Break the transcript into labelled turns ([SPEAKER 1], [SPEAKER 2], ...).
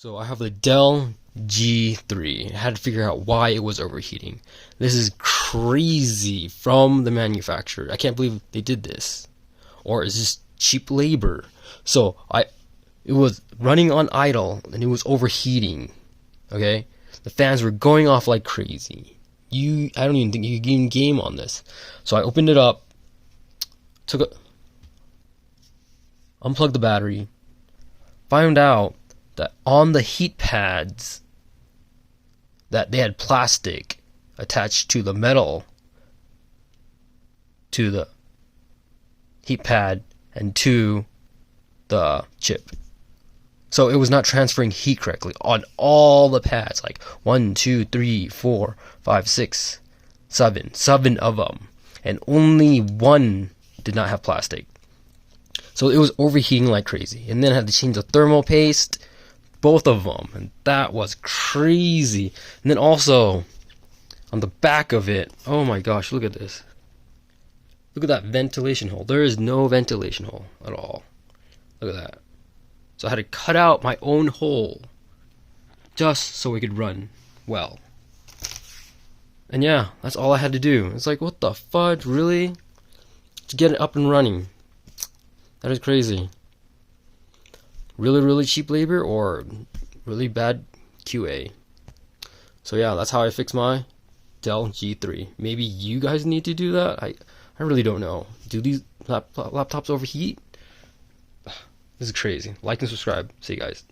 [SPEAKER 1] So I have the Dell G3. I had to figure out why it was overheating. This is crazy from the manufacturer. I can't believe they did this. Or is this cheap labor? So it was running on idle and it was overheating. Okay? The fans were going off like crazy. I don't even think you can game on this. So I opened it up, unplugged the battery, found out that on the heat pads that they had plastic attached to the metal to the heat pad and to the chip. So it was not transferring heat correctly on all the pads, like 1, 2, 3, 4, 5, 6, 7 of them, and only one did not have plastic. So it was overheating like crazy, and then I had to change the thermal paste, both of them, and that was crazy. And then also on the back of it, oh my gosh, look at this. Look at that ventilation hole. There is no ventilation hole at all. Look at that. So I had to cut out my own hole just so it could run well. And yeah, that's all I had to do. It's like, what the fudge, really? To get it up and running. That is crazy. Really, really cheap labor or really bad QA. So yeah, that's how I fix my Dell G3. Maybe you guys need to do that? I really don't know. Do these laptops overheat? This is crazy. Like and subscribe. See you guys.